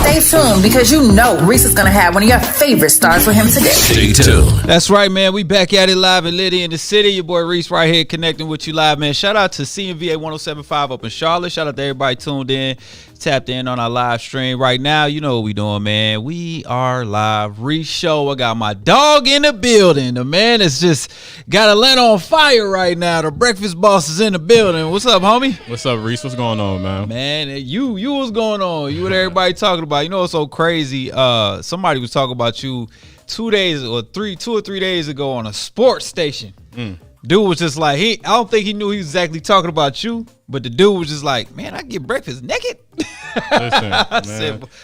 Stay tuned because you know Reec is going to have one of your favorite stars with him today. Stay tuned. That's right, man. We back at it live in Liddy in the city. Your boy Reec right here connecting with you live, man. Shout out to CMVA 107.5 up in Charlotte. Shout out to everybody tuned in, tapped in on our live stream right now. You know what we doing, man. We are live. Reec Show. I got my dog in the building. The man is just got Atlanta on fire right now. The breakfast boss is in the building. What's up, homie? What's up, Reec? What's going on, man? Man, you what's going on? You what everybody talking about? You know what's so crazy? Somebody was talking about you 2 or 3 days ago on a sports station. Dude was just like, I don't think he knew he was exactly talking about you, but the dude was just like, man, I get breakfast naked. Listen,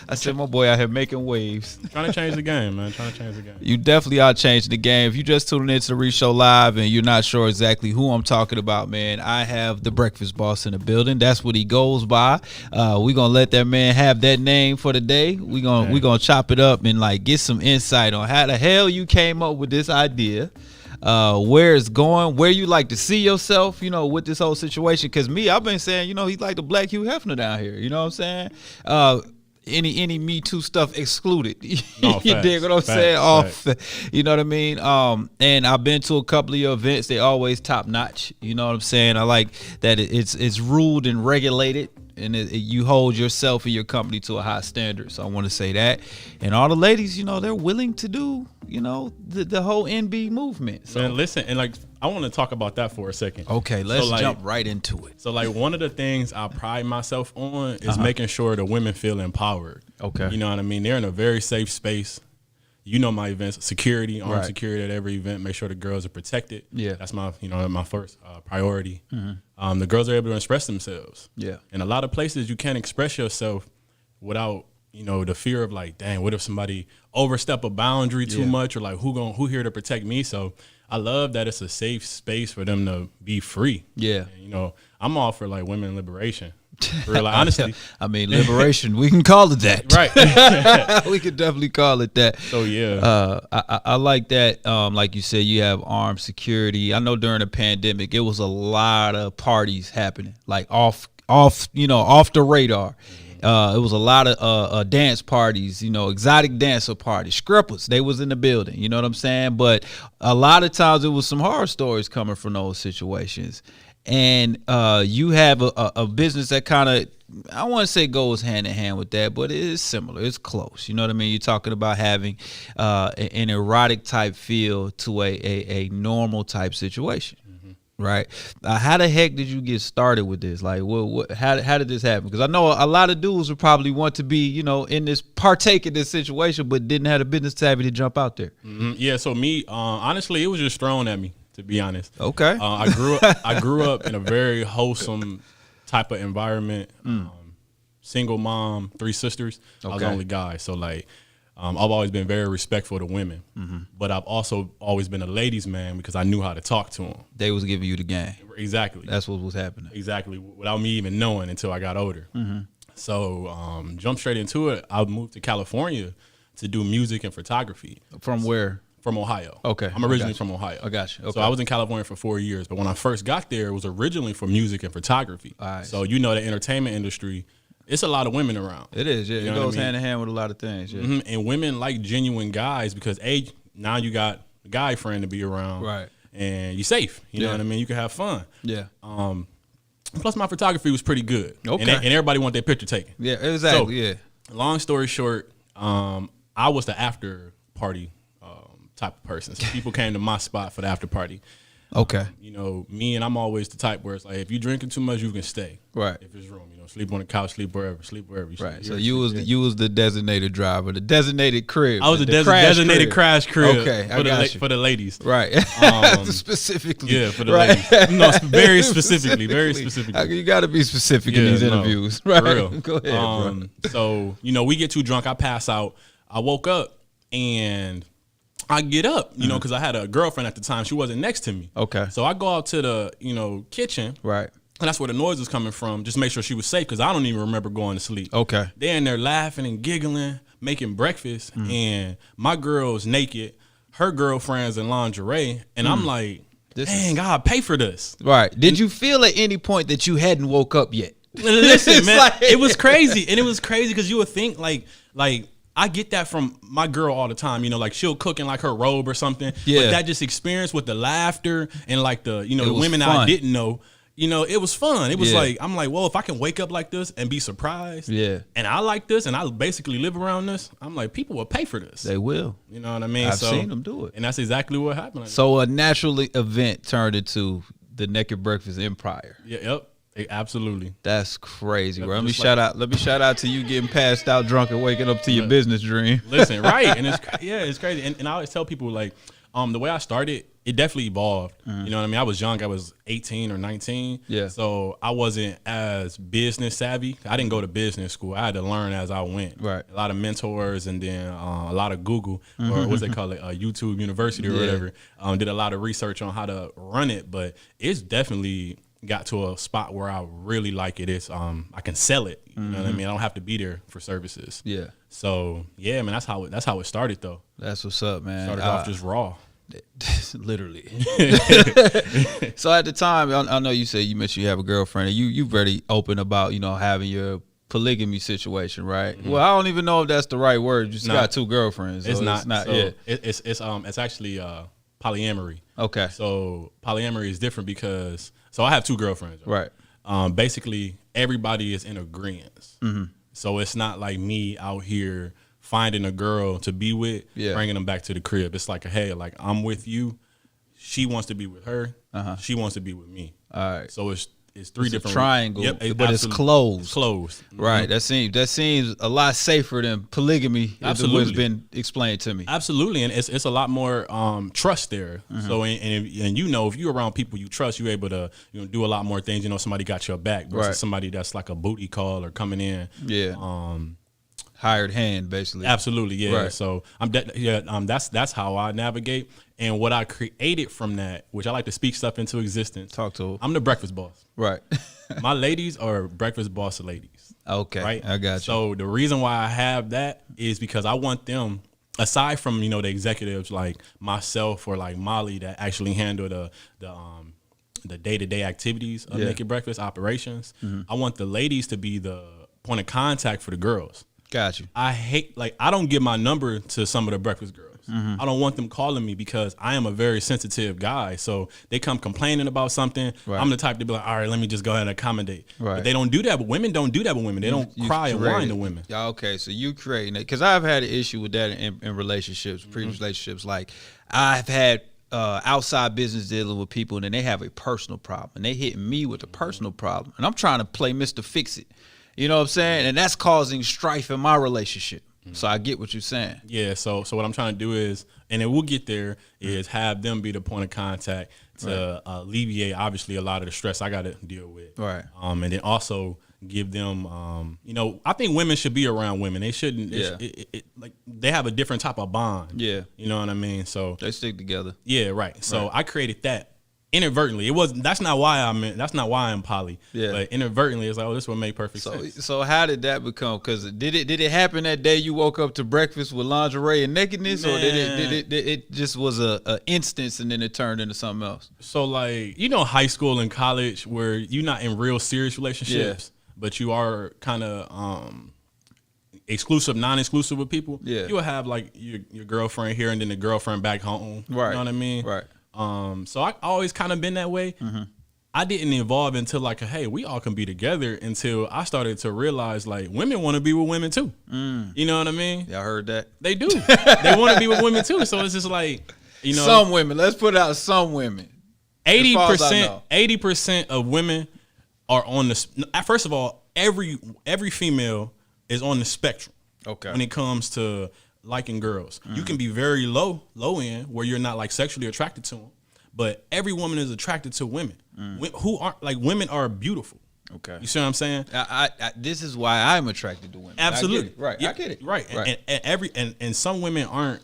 I said, my boy out here making waves. Trying to change the game, man. Trying to change the game. You definitely are changing the game. If you just tuning into the Reec Show Live and you're not sure exactly who I'm talking about, man, I have the breakfast boss in the building. That's what he goes by. We're gonna let that man have that name for the day. We're gonna chop it up and like get some insight on how the hell you came up with this idea. Where it's going, where you like to see yourself, you know, with this whole situation. Because I've been saying, you know, he's like the black Hugh Hefner down here. You know what I'm saying? Any Me Too stuff excluded. No, you dig what I'm saying? Facts. You know what I mean? And I've been to a couple of your events. They always top notch. You know what I'm saying? I like that it's ruled and regulated. And you hold yourself and your company to a high standard. So I want to say that. And all the ladies, you know, they're willing to do, you know, the whole NB movement. So Man, listen, and like I want to talk about that for a second. Okay, let's jump right into it. So like one of the things I pride myself on is making sure the women feel empowered. Okay. You know what I mean? They're in a very safe space. You know my events, security, armed security at every event. Make sure the girls are protected. Yeah, that's my my first priority. The girls are able to express themselves. Yeah, and a lot of places you can't express yourself without the fear of like, dang, what if somebody overstep a boundary too much, or like who here to protect me? So I love that it's a safe space for them to be free. Yeah, and, I'm all for like women liberation. Real, like, honestly, I mean liberation. We can call it that, right? We could definitely call it that. So yeah, I like that. Like you said, you have armed security. I know during the pandemic, it was a lot of parties happening, like off the radar. It was a lot of dance parties, exotic dancer parties, strippers. They was in the building. You know what I'm saying? But a lot of times it was some horror stories coming from those situations. And you have a business that kind of, I want to say goes hand in hand with that, but it is similar. It's close. You know what I mean? You're talking about having an erotic type feel to a normal type situation, right? How the heck did you get started with this? Like, how did this happen? Because I know a lot of dudes would probably want to be, in this partake in this situation, but didn't have the business savvy to jump out there. Yeah. So me, honestly, it was just thrown at me. To be honest, okay. I grew up in a very wholesome type of environment. Single mom, 3 sisters. Okay. I was the only guy, so like, I've always been very respectful to women. But I've also always been a ladies' man because I knew how to talk to them. They was giving you the game. Exactly. That's what was happening. Exactly, without me even knowing until I got older. So jump straight into it. I moved to California to do music and photography. From where? From Ohio. Okay. I'm originally from Ohio. I got you. Okay. So I was in California for 4 years, but when I first got there, it was originally for music and photography. So the entertainment industry, it's a lot of women around. It is, yeah. It goes hand in hand with a lot of things, yeah. And women like genuine guys because now you got a guy friend to be around. Right. And you're safe. You know what I mean? You can have fun. Yeah. Plus my photography was pretty good. Okay. And everybody want their picture taken. Yeah, exactly. So, yeah. Long story short, I was the after party type of person. So people came to my spot for the after party. Okay. Me and I'm always the type where it's like, if you're drinking too much, you can stay. Right. If it's room, sleep on the couch, sleep wherever you right. So you was the designated driver, the designated crib. I was the designated crash crib. Okay. For the ladies. Right. Specifically. Yeah, for the ladies. No, very specifically. You got to be specific in these interviews. Right. For real. Go ahead, bro. So, we get too drunk. I pass out. I woke up and I get up, because I had a girlfriend at the time. She wasn't next to me. Okay. So I go out to the, kitchen. Right. And that's where the noise was coming from. Just make sure she was safe because I don't even remember going to sleep. Okay. They're in there laughing and giggling, making breakfast. And my girl's naked. Her girlfriend's in lingerie. And I'm like, dang, God, pay for this. Right. Did you feel at any point that you hadn't woke up yet? Listen, man, like, it was crazy. And it was crazy because you would think like I get that from my girl all the time, you know, like she'll cook in like her robe or something. Yeah. But that just experience with the laughter and like the, you know, the women I didn't know, you know, it was fun. It was like, I'm like, well, if I can wake up like this and be surprised, and I like this and I basically live around this, I'm like, people will pay for this. They will. You know what I mean? I've seen them do it. And that's exactly what happened. So a natural event turned into the Naked Breakfast Empire. Yeah, yep. Absolutely. That's crazy, bro. Let me shout out to you getting passed out drunk and waking up to your business dream. Listen, right. And it's crazy. And I always tell people like, the way I started, it definitely evolved. You know what I mean? I was young. I was 18 or 19. Yeah. So I wasn't as business savvy. I didn't go to business school. I had to learn as I went. Right. A lot of mentors and then a lot of Google or what's they call it, YouTube University or whatever. Did a lot of research on how to run it, but it's definitely got to a spot where I really like it. It's I can sell it. You know what I mean? I don't have to be there for services. Yeah. So yeah, man, that's how it started though. That's what's up, man. Started off just raw. Literally. So at the time, I know you said you mentioned you have a girlfriend and you very open about, you know, having your polygamy situation, right? Well, I don't even know if that's the right word. You just got two girlfriends. So it's not. So it's actually polyamory. Okay. So polyamory is different because I have two girlfriends. Right. Basically, everybody is in agreement. So it's not like me out here finding a girl to be with, bringing them back to the crib. It's like, hey, like I'm with you. She wants to be with her. She wants to be with me. All right. So it's three different triangle, but absolutely. It's closed. It's closed. Right. That seems a lot safer than polygamy. Absolutely. It's been explained to me. Absolutely, and it's a lot more trust there. So and you know, if you're around people you trust, you're able to do a lot more things. You know, somebody got your back versus somebody that's like a booty call or coming in. Yeah. Hired hand, basically. Absolutely, yeah. Right. So that's how I navigate. And what I created from that, which I like to speak stuff into existence. Talk to them. I'm the breakfast boss. Right. My ladies are breakfast boss ladies. Okay. Right. I got you. So the reason why I have that is because I want them, aside from the executives like myself or like Molly that actually handle the day-to-day activities of Naked Breakfast operations. I want the ladies to be the point of contact for the girls. Got you. I don't give my number to some of the breakfast girls. I don't want them calling me because I am a very sensitive guy. So they come complaining about something. Right. I'm the type to be like, all right, let me just go ahead and accommodate. Right. But they don't do that. But women don't do that with women. They don't cry and whine to women. Yeah, okay, so you creating it. Because I've had an issue with that in relationships, previous relationships. Like I've had outside business dealing with people and then they have a personal problem. And they hit me with a personal problem. And I'm trying to play Mr. Fix-It. You know what I'm saying? And that's causing strife in my relationship. So I get what you're saying. Yeah, so what I'm trying to do is, and then we'll get there, is have them be the point of contact to alleviate, obviously, a lot of the stress I got to deal with. Right. And then also give them, I think women should be around women. They shouldn't, like, they have a different type of bond. Yeah. You know what I mean? So they stick together. Yeah, right. So I created that. Inadvertently, that's not why I'm poly. Yeah. But inadvertently, it's like, oh, this would make perfect sense. So how did that become? Because did it happen that day you woke up to breakfast with lingerie and nakedness, or did it just was a instance and then it turned into something else? So like high school and college where you're not in real serious relationships, but you are kind of exclusive, non-exclusive with people. Yeah. You will have like your girlfriend here and then the girlfriend back home. Right. You know what I mean? Right. So I always kind of been that way. I didn't evolve until like, hey, we all can be together until I started to realize like women want to be with women too. You know what I mean? Y'all heard that? They do. They want to be with women too. So it's just like, some women. Let's put out some women. 80% of women are on the. First of all, every female is on the spectrum. Okay. When it comes to liking girls, you can be very low end where you're not like sexually attracted to them, but every woman is attracted to women who aren't like women are beautiful. Okay, you see what I'm saying? This is why I'm attracted to women. Absolutely, right. I get it. Right, and some women aren't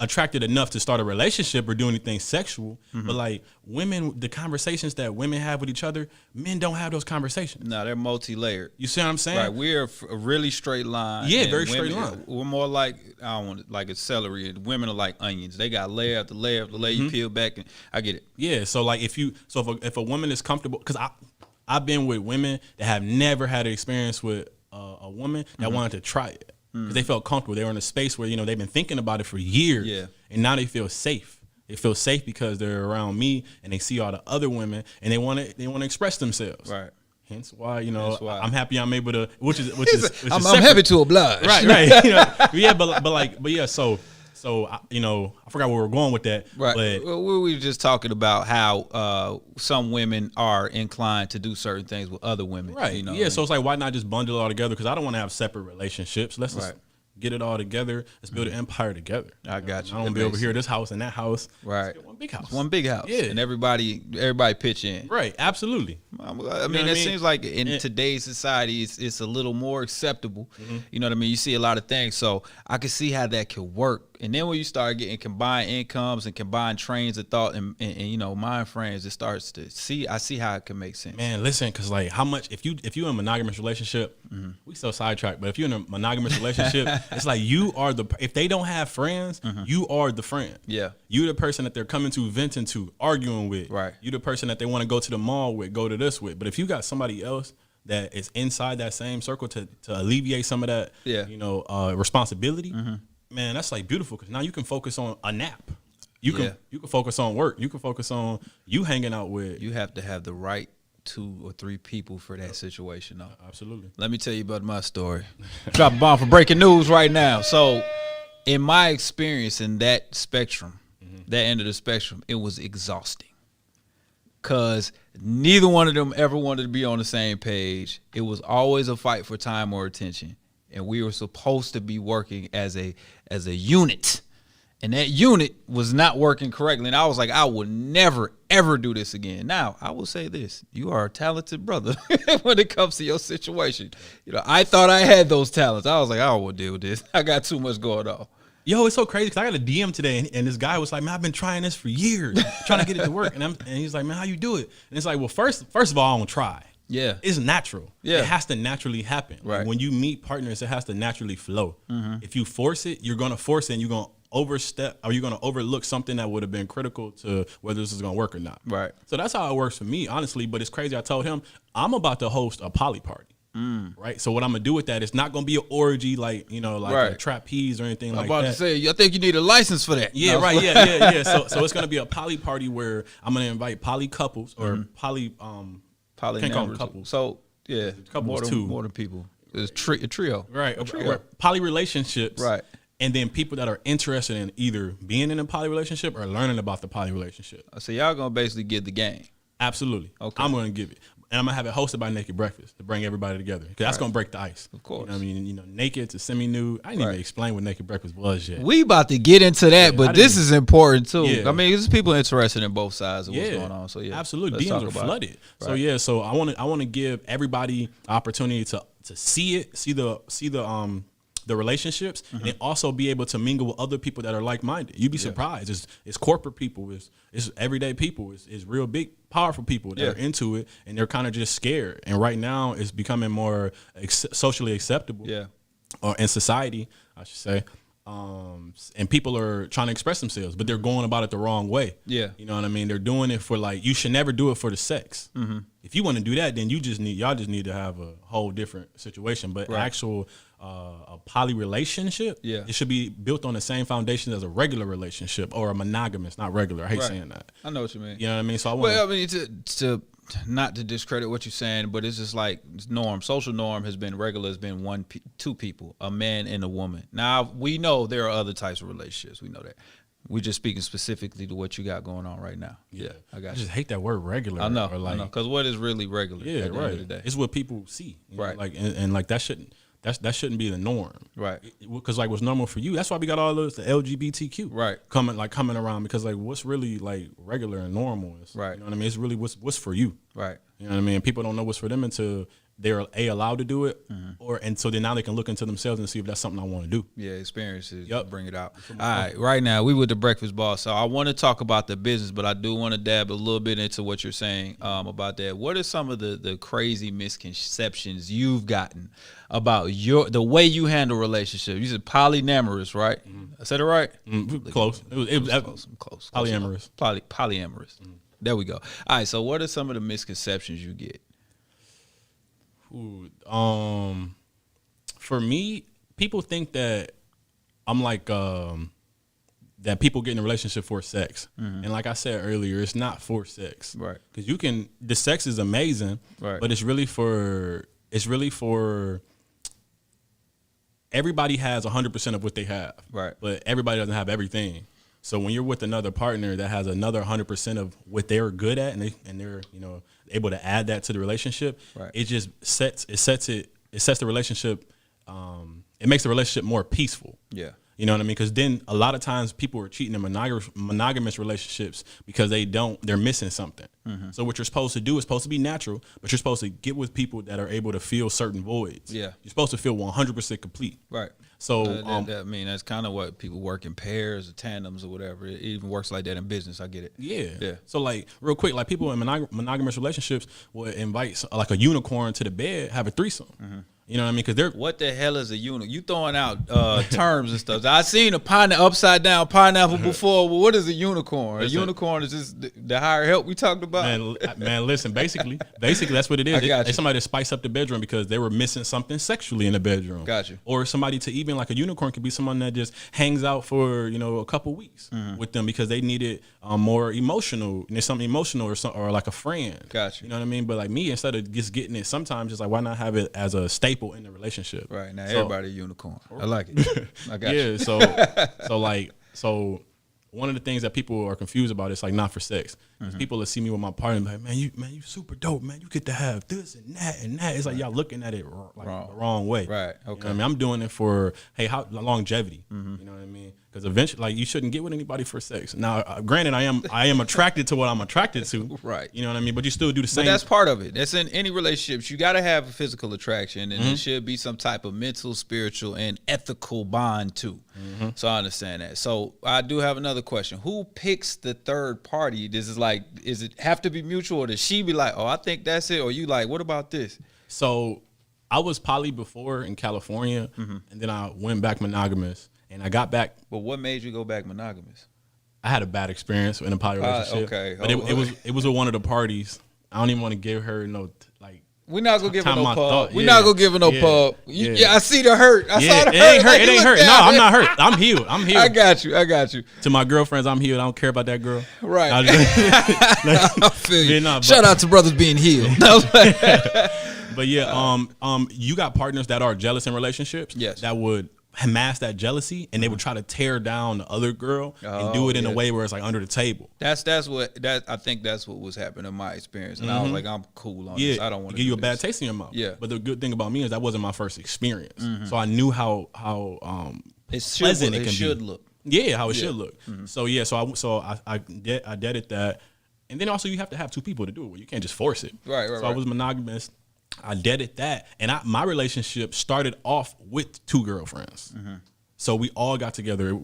attracted enough to start a relationship or do anything sexual, but like women, the conversations that women have with each other, men don't have those conversations. No, they're multi-layered. You see what I'm saying? Right, we're a really straight line. Yeah, very straight line. We're more like, I don't want it, like a celery. And women are like onions. They got layer after layer after layer. You peel back, and I get it. Yeah, so like if a woman is comfortable, because I've been with women that have never had an experience with a woman that wanted to try it. Because they felt comfortable. They were in a space where, they've been thinking about it for years. Yeah. And now they feel safe. They feel safe because they're around me and they see all the other women and they want to express themselves. Right. Hence why, I'm happy I'm able to, which is I'm happy to oblige. Right. Yeah. So I forgot where we're going with that. Right. But we were just talking about how some women are inclined to do certain things with other women. Right. Yeah. So it's like, why not just bundle it all together? Because I don't want to have separate relationships. Let's just get it all together. Let's build an empire together. I got you. I don't want to be over here, this house and that house. Right. Let's get one big house. It's one big house. Yeah. And everybody pitch in. Right. Absolutely. I mean, it seems like in today's society, it's a little more acceptable. You know what I mean? You see a lot of things. So I can see how that could work. And then when you start getting combined incomes and combined trains of thought and mind frames, it starts to I see how it can make sense. Man, listen, because like how much if you in a monogamous relationship, we so sidetracked, but if you're in a monogamous relationship, it's like you are if they don't have friends, you are the friend. Yeah. You're the person that they're coming to, venting to, arguing with. Right. You're the person that they want to go to the mall with, go to this with. But if you got somebody else that is inside that same circle to alleviate some of that responsibility, man, that's like beautiful because now you can focus on a nap. You can focus on work. You can focus on you hanging out with. You have to have the right 2 or 3 people for that situation, though. Absolutely. Let me tell you about my story. Drop a bomb for breaking news right now. So, in my experience in that spectrum, that end of the spectrum, it was exhausting. Because neither one of them ever wanted to be on the same page. It was always a fight for time or attention. And we were supposed to be working as a unit. And that unit was not working correctly. And I was like, I will never, ever do this again. Now, I will say this. You are a talented brother when it comes to your situation. I thought I had those talents. I was like, I don't want to deal with this. I got too much going on. Yo, it's so crazy because I got a DM today and this guy was like, man, I've been trying this for years, trying to get it to work. And he's like, man, how you do it? And it's like, well, first of all, I don't try. Yeah. It's natural. Yeah. It has to naturally happen. Right. When you meet partners, it has to naturally flow. If you force it, you're going to force it and you're going to overstep or you're going to overlook something that would have been critical to whether this is going to work or not. Right. So that's how it works for me, honestly. But it's crazy. I told him I'm about to host a poly party. Right. So what I'm going to do with that, it's not going to be an orgy like a trapeze or anything like that. I'm about to say, I think you need a license for that. Yeah, right. Yeah. So it's going to be a poly party where I'm going to invite poly couples or poly can't call them couples. So yeah, couples more than people. It's a trio. Right. A trio. Poly relationships. Right. And then people that are interested in either being in a poly relationship or learning about the poly relationship. So y'all gonna basically give the game. Absolutely. Okay. I'm gonna give it. And I'm gonna have it hosted by Naked Breakfast to bring everybody together. Because that's gonna break the ice. Of course. You know what I mean? Naked to semi-nude. I didn't even explain what Naked Breakfast was yet. We about to get into that, but this is important too. Yeah. I mean, there's people interested in both sides of what's going on. So yeah. Absolutely. DMs are flooded. Right. So I wanna give everybody opportunity to see it, see the relationships, and also be able to mingle with other people that are like-minded. You'd be surprised. It's corporate people. It's everyday people. It's real big, powerful people that are into it, and they're kind of just scared. And right now, it's becoming more socially acceptable. Yeah. Or in society, I should say. And people are trying to express themselves, but they're going about it the wrong way. Yeah. You know what I mean? They're doing it for you should never do it for the sex. If you want to do that, then y'all just need to have a whole different situation. But actual a poly relationship, it should be built on the same foundation as a regular relationship or a monogamous, not regular. I hate saying that. I know what you mean. You know what I mean? So I mean to not to discredit what you're saying, but it's just like social norm has been regular, has been two people, a man and a woman. Now we know there are other types of relationships. We know that. We're just speaking specifically to what you got going on right now. Yeah, I got you. I just hate that word regular. I know, because what is really regular? Yeah, at the end of the day? It's what people see, right? And that shouldn't be the norm, right? Because what's normal for you, that's why we got all those the LGBTQ, right? Coming around because what's really regular and normal is, right? You know what I mean? It's really what's for you, right? You know what I mean? People don't know what's for them until they're allowed to do it, and so then now they can look into themselves and see if that's something I want to do. Yeah, experiences. Bring it out. All right, right now we with the Breakfast Boss, so I want to talk about the business, but I do want to dab a little bit into what you're saying about that. What are some of the crazy misconceptions you've gotten about the way you handle relationships? You said polyamorous, right? I said it right? Close. It was close. Polyamorous. Polyamorous. There we go. All right, so what are some of the misconceptions you get? For me, people think that I'm like that people get in a relationship for sex, and like I said earlier, it's not for sex, right? Because the sex is amazing, right? But it's really for everybody has 100% of what they have, right? But everybody doesn't have everything. So when you're with another partner that has another 100% of what they're good at, and they're able to add that to the relationship, right? It just sets the relationship. It makes the relationship more peaceful. Yeah. You know what I mean? Because then a lot of times people are cheating in monogamous relationships because they're missing something. Mm-hmm. So what you're supposed to do is supposed to be natural, but you're supposed to get with people that are able to fill certain voids. Yeah. You're supposed to feel 100% complete. Right. So I mean, that's kind of what people work in pairs or tandems or whatever. It even works like that in business. I get it. Yeah. Yeah. So like real quick, like people in monogamous relationships will invite like a unicorn to the bed, have a threesome. Mm-hmm. You know what I mean? Because what the hell is a unicorn? You throwing out terms and stuff. I seen a upside down pineapple before. Well, what is a unicorn? A unicorn is just the higher help we talked about. Man, listen. Basically, that's what it is. It's somebody to spice up the bedroom because they were missing something sexually in the bedroom. Gotcha. Or somebody to even like a unicorn could be someone that just hangs out for a couple weeks with them because they needed more emotional. There's something emotional or like a friend. Gotcha. You know what I mean? But like me, instead of just getting it, sometimes it's like why not have it as a staple in the relationship? Right. Now everybody a unicorn. I like it. I got you. So one of the things that people are confused about is like not for sex. People that see me with my partner and be like, man, you super dope, man. You get to have this and that and that. It's like y'all looking at it like the wrong way. Right. Okay. You know what I mean? I'm doing it for how longevity. You know what I mean? Because eventually, like you shouldn't get with anybody for sex. Now, granted, I am attracted to what I'm attracted to. Right. You know what I mean? But you still do the same. But that's part of it. That's in any relationships. You got to have a physical attraction, and it should be some type of mental, spiritual, and ethical bond too. So I understand that. So I do have another question. Who picks the third party? Does it have to be mutual, or does she be like, oh, I think that's it, or you like, what about this? So I was poly before in California, and then I went back monogamous. And I got back. But what made you go back monogamous? I had a bad experience in a poly relationship. Okay. But it was at one of the parties. I don't even want to give her we're not gonna give her no pub. We're Yeah. not gonna give her no pub. Yeah, I see the hurt. I saw the hurt. It ain't hurt. No, I'm not hurt. I'm healed. I got you. To my girlfriends, I'm healed. I don't care about that girl. Right. I feel you. Shout out to brothers being healed. But yeah, you got partners that are jealous in relationships. Yes. That would mask that jealousy, and they would try to tear down the other girl and do it in a way where it's like under the table. I think that's what was happening in my experience, and I was like, I'm cool on this. I don't want to give you a bad taste in your mouth. Yeah. But the good thing about me is that wasn't my first experience, so I knew how pleasant it should look. Yeah, how it should look. So I did that, and then also you have to have two people to do it. You can't just force it. Right. So I was monogamous. I did that, and my relationship started off with two girlfriends. So we all got together.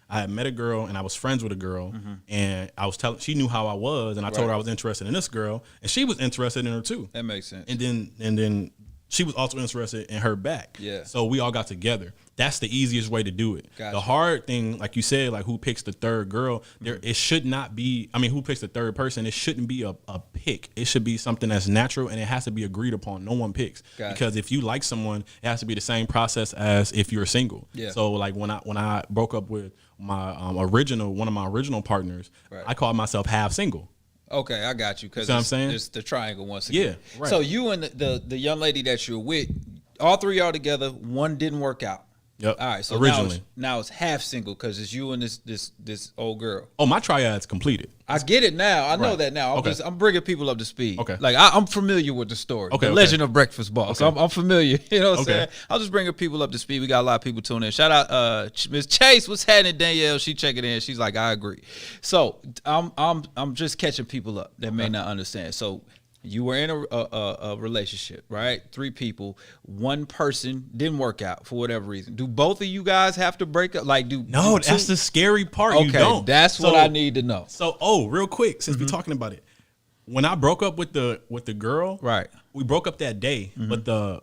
I had met a girl, and I was friends with a girl, and I was she knew how I was, and I told her I was interested in this girl, and she was interested in her too. That makes sense. And then she was also interested in her back. Yeah. So we all got together. That's the easiest way to do it. Gotcha. The hard thing, like you said, like who picks the third girl, it should not be, who picks the third person, it shouldn't be a pick. It should be something that's natural, and it has to be agreed upon. No one picks. Gotcha. Because if you like someone, it has to be the same process as if you're single. Yeah. So like when I broke up with my one of my original partners, I called myself half single. Okay, I got you. Because I'm saying? It's the triangle once again. Yeah, right. So you and the young lady that you're with, all three are together. One didn't work out. Yep. All right. So originally, now it's half single because it's you and this old girl. Oh, my triad's completed. I get it now. I know Right. that now. Okay. I'm bringing people up to speed. Okay. Like I'm familiar with the story. Okay, The okay. Legend of Breakfast Boss. Okay. I'm familiar. You know what I'm Okay. saying? I'm just bringing people up to speed. We got a lot of people tuning in. Shout out Miss Chase. What's happening? Danielle. She checking in. She's like, I agree. So I'm just catching people up that may not understand. So you were in a relationship, right? 3 people. One person didn't work out for whatever reason. Do both of you guys have to break up? No, that's the scary part. Okay, you don't. that's what I need to know. So, real quick, since we're talking about it, when I broke up with the girl, Right. we broke up that day, but the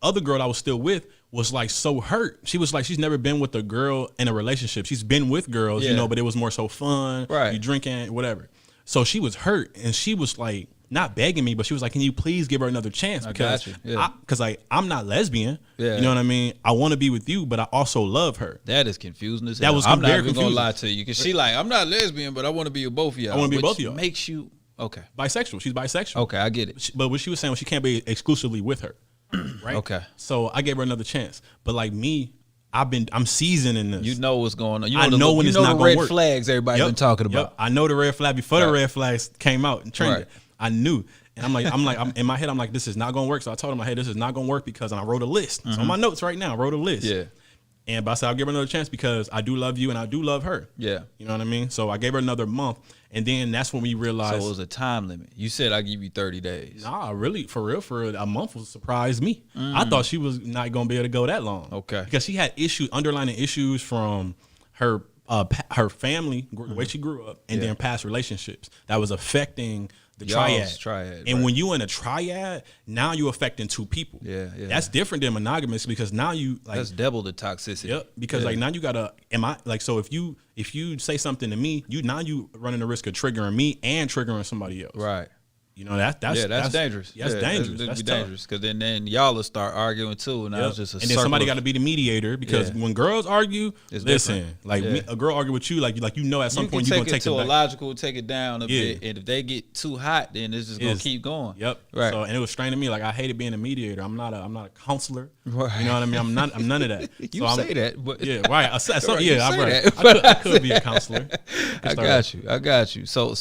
other girl I was still with was like so hurt. She was like, she's never been with a girl in a relationship. She's been with girls, Yeah. but it was more so fun, Right. you drinking, whatever. So she was hurt, and she was like, not begging me, but she was like, can you please give her another chance? Because I'm not lesbian. Yeah. You know what I mean? I want to be with you, but I also love her. That is confusing as hell. I'm not even going to lie to you. Because she like, I'm not lesbian, but I want to be with both of y'all. I want to be both of y'all. Makes you, okay. Bisexual. She's bisexual. Okay, I get it. But what she was saying was she can't be exclusively with her. Right? Okay. So I gave her another chance. But like me, I'm seasoned in this. You know what's going on. I know when it's not going to work. You know the red flags everybody's been talking about. I know the red flag before the red flags came out and trended. Right. I knew. And I'm in my head, I'm like, this is not going to work. So I told him, hey, this is not going to work because I wrote a list. It's on my notes right now. I wrote a list. Yeah. But I said, I'll give her another chance because I do love you and I do love her. Yeah. You know what I mean? So I gave her another month. And then that's when we realized. So it was a time limit. You said I give you 30 days. Nah, really, for real, for a month will surprise me. I thought she was not going to be able to go that long. Okay. Because she had underlying issues from her family, the way she grew up, and then past relationships that was affecting the triad. And when you in a triad, now you affecting two people. Yeah. That's different than monogamous because now you like that's double the toxicity. Yep. Because like now you gotta so if you say something to me, you running the risk of triggering me and triggering somebody else. Right. You know that's dangerous. That's dangerous. That's dangerous because then y'all will start arguing too, and that's just and then somebody got to be the mediator because when girls argue, listen, like a girl argue with you, like you know at some point you're gonna take it to a logical, take it down a bit, and if they get too hot, then it's just gonna keep going. Yep. Right. So and it was strange to me. Like I hated being a mediator. I'm not a counselor. Right. You know what I mean? I'm none of that. You say that, but right. I could be a counselor. I got you. So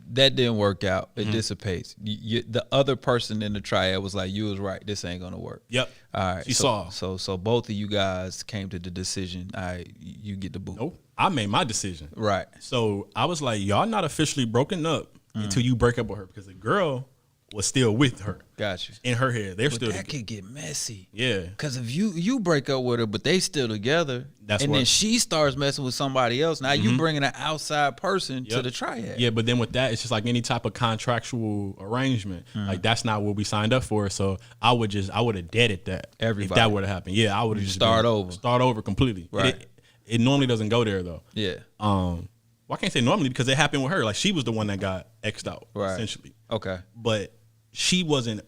that didn't work out. It dissipates. The other person in the triad was like, you was right. This ain't gonna work. Yep. All right. She saw. So both of you guys came to the decision. All right, you get the boot. Nope. I made my decision. Right. So I was like, y'all not officially broken up until you break up with her because the girl was still with her. Got you. In her head, they're still. That could get messy. Yeah. Because if you break up with her, but they still together, then she starts messing with somebody else. Now you bringing an outside person to the triad. Yeah, but then with that, it's just like any type of contractual arrangement. Like that's not what we signed up for. So I would have deaded that. Everybody. If that would have happened. Yeah, I would have just start over completely. Right. It normally doesn't go there though. Yeah. Well, I can't say normally because it happened with her. Like she was the one that got X'd out. Right. Essentially. Okay. But she wasn't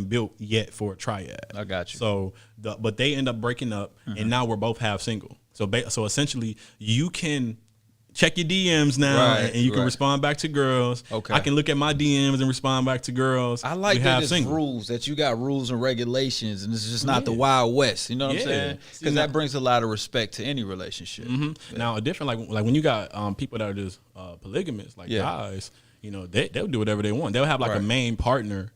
built yet for a triad. I got you. So but they end up breaking up, and now we're both half single. So essentially, you can check your DMs now, and you can respond back to girls. Okay. I can look at my DMs and respond back to girls. I like that it's rules, that you got rules and regulations, and it's just not the Wild West. You know what I'm saying? Because that brings a lot of respect to any relationship. Yeah. Now, a different like when you got people that are just polygamous, like guys. You know, they'll do whatever they want. They'll have like a main partner.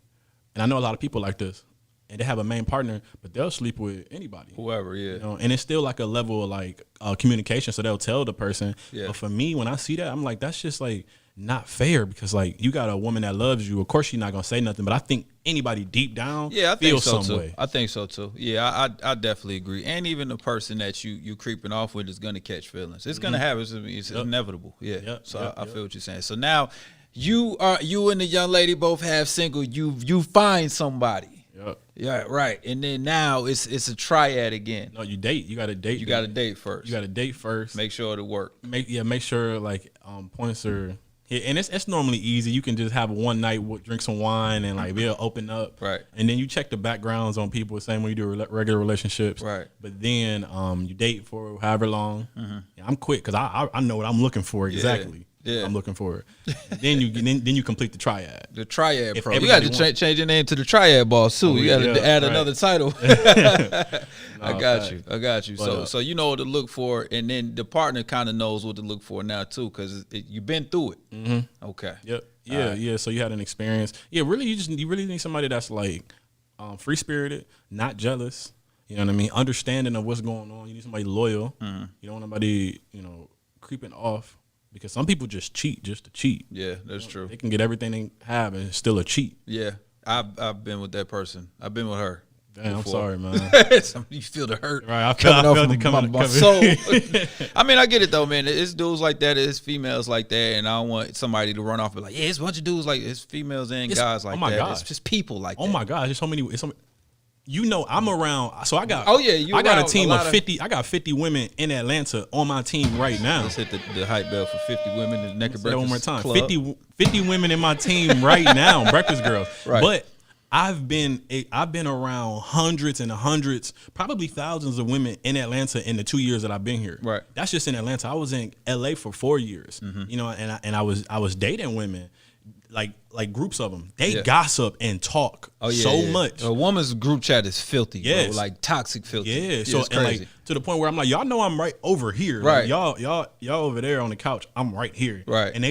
And I know a lot of people like this. And they have a main partner, but they'll sleep with anybody. Whoever, yeah. You know? And it's still like a level of like communication. So they'll tell the person. Yeah. But for me, when I see that, I'm like, that's just like not fair because like you got a woman that loves you. Of course, she's not going to say nothing. But I think anybody deep down feels some way. I think so too. Yeah, I definitely agree. And even the person that you creeping off with is going to catch feelings. It's going to happen. It's inevitable. Yeah. I feel what you're saying. So now, you and the young lady both have single. You find somebody. Yep. Yeah, right. And then now it's a triad again. No, you date. You got to date. You got to date first. You got to date first. Make sure it'll work. Make sure like points are hit. And it's normally easy. You can just have one night, drink some wine, and like we'll open up. Right. And then you check the backgrounds on people. Same way you do regular relationships. Right. But then you date for however long. Yeah, I'm quick because I know what I'm looking for exactly. Yeah. I'm looking for it. then you complete the triad. The triad pro. You got to change your name to the triad boss too. You got to add another title. I got you. So you know what to look for, and then the partner kind of knows what to look for now too, because you've been through it. Okay. Yep. Yeah. Right. Yeah. So you had an experience. Yeah. Really, you really need somebody that's like free spirited, not jealous. You know what I mean? Understanding of what's going on. You need somebody loyal. You don't want nobody creeping off. Because some people just cheat just to cheat. Yeah, that's true. They can get everything they have and it's still a cheat. Yeah, I've been with that person. I've been with her. Damn, I'm sorry, man. You feel the hurt. Right, I felt it coming. My soul. I mean, I get it though, man. It's dudes like that. It's females like that, and I don't want somebody to run off and be like, yeah, it's a bunch of dudes like it's females and guys like that. God. It's just people like that. Oh my God, there's so many. you know, I'm around. So I got. Oh yeah, I got a team of 50. I got 50 women in Atlanta on my team right now. Let's hit the hype bell for 50 women in the Naked Breakfast one more time. Club. 50 women in my team right now, Breakfast Girls. Right. But I've been around hundreds and hundreds, probably thousands of women in Atlanta in the 2 years that I've been here. Right. That's just in Atlanta. I was in LA for 4 years. You know, and I was dating women. Like groups of them, they gossip and talk so much. A woman's group chat is filthy, yes. bro, like toxic filthy. Yeah, so it's and crazy. like to the point where I'm like, y'all know I'm right over here, right? Like, y'all over there on the couch, I'm right here, right? And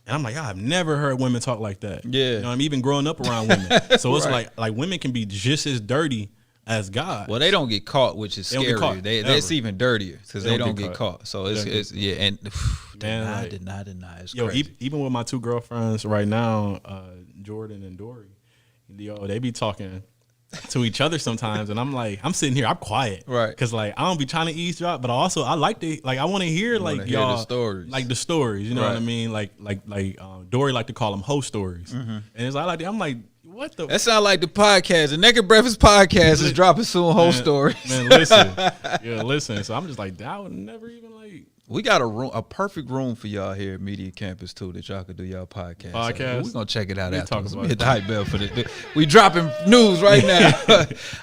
I'm like, I've never heard women talk like that. Yeah, you know, I'm even growing up around women, so it's like women can be just as dirty as God. Well, they don't get caught, which is scary. That's even dirtier because they don't get caught. So it's and deny. It's crazy. Even with my two girlfriends right now, Jordan and Dory, they be talking to each other sometimes, and I'm like, I'm sitting here, I'm quiet, right? Because like I don't be trying to eavesdrop, but also I like to I want to hear like y'all the stories, like the stories. You know what I mean? Like Dory like to call them hoe stories, and it's I'm like. What the? That sound like the podcast. The Naked Breakfast podcast is dropping soon. Whole stories. Man, listen. Listen. So I'm just like, I would never even like. We got a perfect room for y'all here at Media Campus too that y'all could do y'all podcast. So we're gonna check it out after. Talk about hit the hype bell for this. We dropping news right now.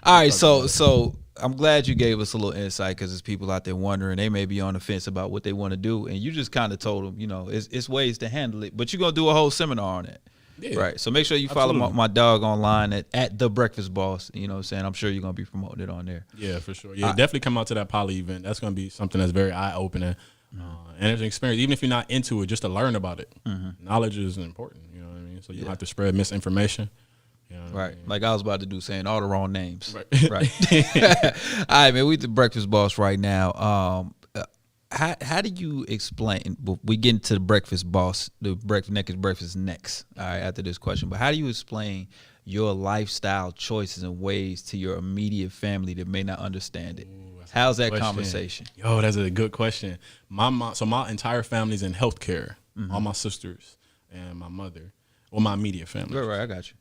All right, so I'm glad you gave us a little insight because there's people out there wondering. They may be on the fence about what they want to do, and you just kind of told them, you know, it's ways to handle it. But you're gonna do a whole seminar on it. Yeah, right. So make sure you follow my dog online at The Breakfast Boss. You know what I'm saying? I'm sure you're going to be promoting it on there. Yeah, for sure. Yeah, definitely come out to that Poly event. That's going to be something that's very eye-opening. And it's an experience, even if you're not into it, just to learn about it. Knowledge is important. You know what I mean? So you don't have to spread misinformation. You know right. I mean? Like I was about to do, saying all the wrong names. Right. Right. All right, man. We The Breakfast Boss right now. How do you explain? We get into the Breakfast Boss, Naked Breakfast next. All right, after this question, but how do you explain your lifestyle choices and ways to your immediate family that may not understand it? How's that conversation? Yo, that's a good question. My entire family's in healthcare. All my sisters and my mother, my immediate family. Right, I got you.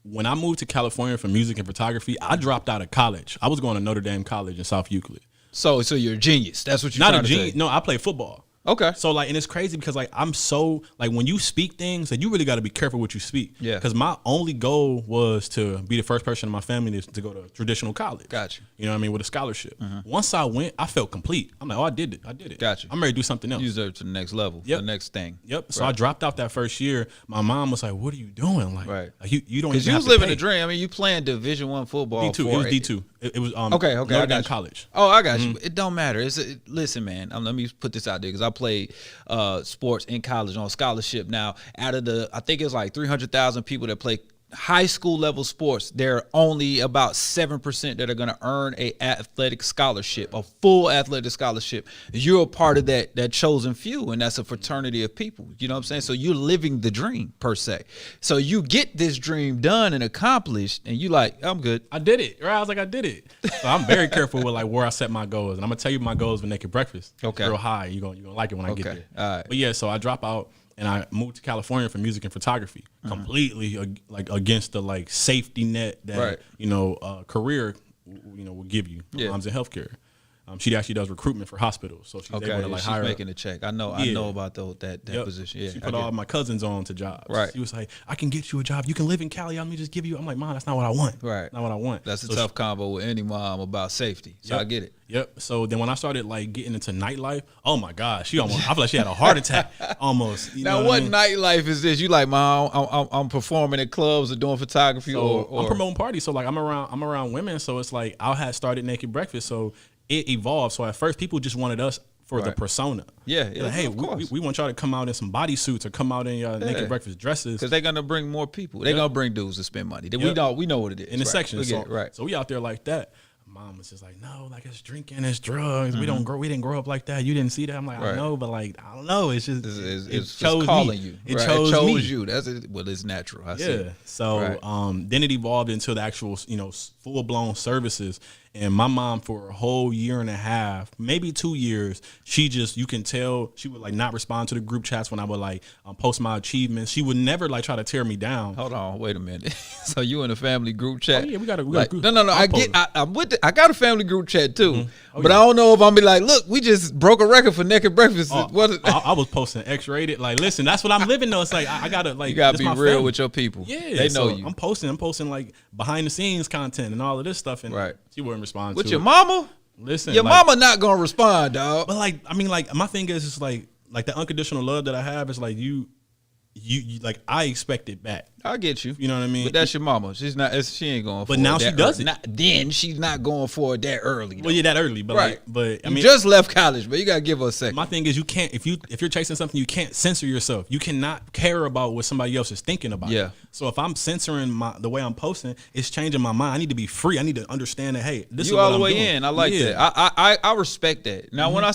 When I moved to California for music and photography, I dropped out of college. I was going to Notre Dame College in South Euclid. So you're a genius. That's what you're not trying a to genius. say. No, I play football. Okay. So like, and it's crazy because like I'm so like when you speak things, like you really got to be careful what you speak. Yeah. Because my only goal was to be the first person in my family to go to traditional college. Gotcha. You know what I mean, with a scholarship. Once I went, I felt complete. I'm like, oh, I did it. Gotcha. I'm ready to do something else. You deserve to the next level. The next thing. Yep. So I dropped out that first year. My mom was like, "What are you doing? Like, you don't." Because you was living a dream. I mean, you playing Division I football. D2. It was D2. It was okay. Notre Dame College. Oh, I got you. It don't matter. Listen, man. Let me put this out there because I played sports in college on scholarship. Now, out of I think it's like 300,000 people that play high school level sports, there are only about 7% that are going to earn a athletic scholarship, a full athletic scholarship. You're a part of that chosen few, and that's a fraternity of people. You know what I'm saying? So you're living the dream per se. So you get this dream done and accomplished, and you like, I'm good. I did it. Right? I was like, I did it. So I'm very careful with like where I set my goals, and I'm gonna tell you my goals with Naked Breakfast. Okay. Real high. You're gonna like it when I get there. All right. But yeah, so I drop out. And I moved to California for music and photography, completely like against the like safety net that career will give you. My mom's in healthcare. She actually does recruitment for hospitals, so she's able to like hire. She's making a check. I know about that position. Yeah, she put all my cousins on to jobs. Right. She was like, "I can get you a job. You can live in Cali. Let me just give you." I'm like, "Mom, that's not what I want. Right. Not what I want." That's a tough combo with any mom about safety. So I get it. Yep. So then when I started like getting into nightlife, oh my gosh, I feel like she had a heart attack almost. Now what nightlife is this? You like, Mom, I'm performing at clubs or doing photography or I'm promoting parties. So like I'm around women. So it's like I had started Naked Breakfast. So it evolved. So at first people just wanted us for the persona. Yeah. Like, hey, we want y'all to come out in some bodysuits or come out in your Naked Breakfast dresses. Because they're going to bring more people. They're going to bring dudes to spend money. We know what it is. In the section. So we out there like that. Mom was just like, no, like it's drinking, it's drugs. We didn't grow up like that. You didn't see that. I'm like, I know, but like, I don't know. It's just it's chose calling you. It chose me. You. It's natural. I see. So then it evolved into the actual, full blown services. And my mom, for a whole year and a half, maybe 2 years, you can tell she would like not respond to the group chats when I would like post my achievements. She would never like try to tear me down. Hold on, wait a minute. So you in a family group chat? Oh yeah, we got a like, group. No. I'm with I got a family group chat too, but I don't know if I'm be like, look, we just broke a record for naked breakfast. I was posting X-rated. Like, listen, that's what I'm living though. It's like I gotta like. You gotta be real family. With your people. Yeah, they know you. I'm posting like behind the scenes content and all of this stuff, and she wouldn't respond with to your it. mama. Listen, your mama not gonna respond, dog. But like, I mean, like my thing is just like the unconditional love that I have is like you like I expect it back. I get you. You know what I mean? But that's your mama. She ain't going for it. But now she does it. Then she's not going for it that early. Though. Well, yeah, that early. But right. But I mean, you just left college, but you gotta give her a second. My thing is, you can't if you're chasing something, you can't censor yourself. You cannot care about what somebody else is thinking about. Yeah. So if I'm censoring the way I'm posting, it's changing my mind. I need to be free. I need to understand that. Hey, this is what I'm doing. You all the way in. I like that. I respect that. Now, when I